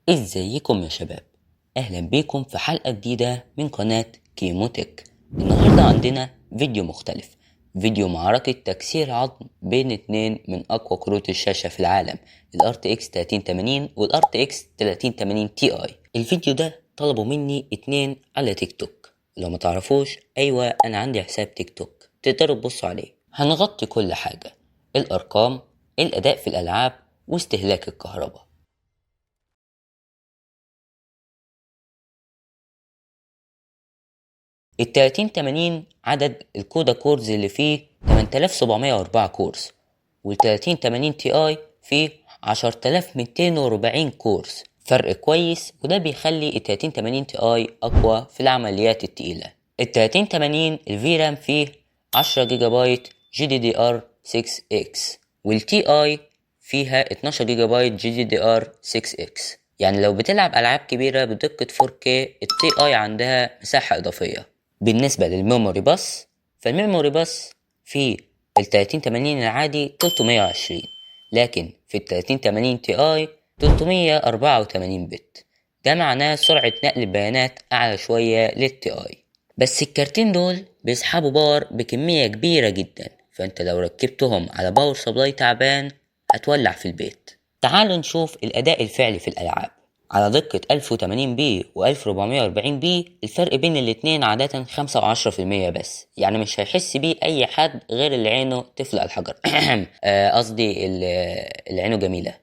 ازيكم يا شباب؟ اهلا بيكم في حلقة جديدة من قناة كيموتك. النهاردة عندنا فيديو مختلف، فيديو معركة تكسير عظم بين اتنين من اقوى كروت الشاشة في العالم، ال RTX 3080 وال RTX 3080 Ti. الفيديو ده طلبوا مني اتنين على تيك توك. لو ما تعرفوش، ايوه انا عندي حساب تيك توك تقدروا تبصوا عليه. هنغطي كل حاجة، الارقام، الاداء في الالعاب، واستهلاك الكهرباء. ال 3080 عدد الكودا كورز اللي فيه 8704 كورس، وال 3080 تي اي فيه 10240 كورس، فرق كويس، وده بيخلي ال 3080 تي اي اقوى في العمليات التقيلة. ال 3080 الفي رام فيه 10 جيجا بايت جي دي دي ار 6 اكس، والتي اي فيها 12 جيجا بايت جي دي دي ار 6 اكس. يعني لو بتلعب العاب كبيرة بدقة 4K، التي اي عندها مساحة اضافية. بالنسبة للميموري باص، فالميموري باص في ال 3080 العادي 320، لكن في ال 3080 تي اي 384 بت. ده معناه سرعة نقل البيانات أعلى شوية للتي اي، بس الكارتين دول بيسحبوا باور بكمية كبيرة جدا، فانت لو ركبتهم على باور سبلاي تعبان هتولع في البيت. تعالوا نشوف الأداء الفعلي في الألعاب. على دقة 1080p و 1440p الفرق بين الاتنين عادة 5 و10% بس، يعني مش هيحس بيه أي حد غير اللي عينه تفلق الحجر. قصدي اللي عينه جميلة.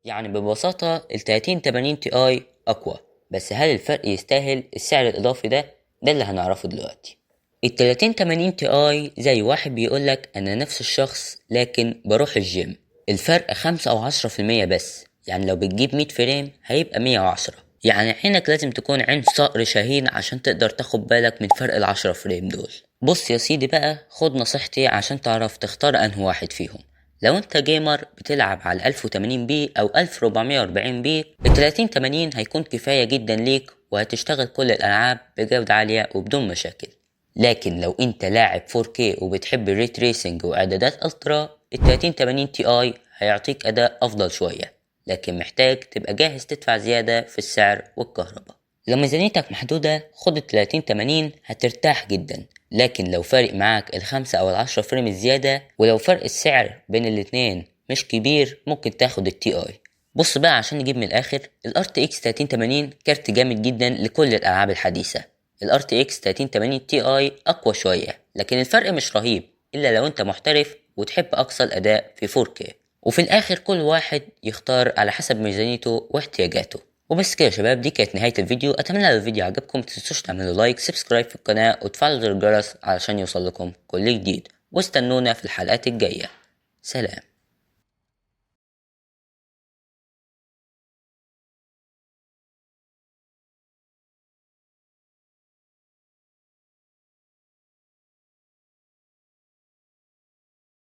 يعني ببساطة ال 3080 تي اي أقوى، بس هل الفرق يستاهل السعر الإضافي ده؟ ده اللي هنعرفه دلوقتي. ال 3080 تي اي زي واحد بيقولك أنا نفس الشخص لكن بروح الجيم. الفرق 5 أو 10% بس، يعني لو بتجيب 100 فريم هيبقى 110. يعني عينك لازم تكون عين صقر شاهين عشان تقدر تاخد بالك من فرق ال10 فريم دول. بص يا سيدي بقى، خد نصيحتي عشان تعرف تختار انه واحد فيهم. لو انت جيمر بتلعب على 1080p او 1440p، ال 3080 هيكون كفاية جدا ليك، وهتشتغل كل الالعاب بجودة عالية وبدون مشاكل. لكن لو انت لاعب 4K وبتحب الري تريسنج واعدادات الترا، ال 3080 تي اي هيعطيك اداء افضل شوية، لكن محتاج تبقى جاهز تدفع زيادة في السعر والكهرباء. لو ميزانيتك محدودة خد ال 3080 هترتاح جدا، لكن لو فارق معاك ال5 أو 10 فريم الزيادة، ولو فرق السعر بين الاتنين مش كبير، ممكن تاخد التي اي. بص بقى عشان نجيب من الاخر، ال RTX 3080 كارت جامد جدا لكل الالعاب الحديثة. ال RTX 3080 تي اي اقوى شوية، لكن الفرق مش رهيب الا لو انت محترف وتحب اقصى الاداء في 4K. وفي الاخر كل واحد يختار على حسب ميزانيته واحتياجاته. وبس كده يا شباب، دي كانت نهاية الفيديو. اتمنى لو الفيديو عجبكم متنسوش تعملوا لايك، سبسكرايب في القناة، وتفعلوا زر الجرس علشان يوصل لكم كل جديد، واستنونا في الحلقات الجاية. سلام.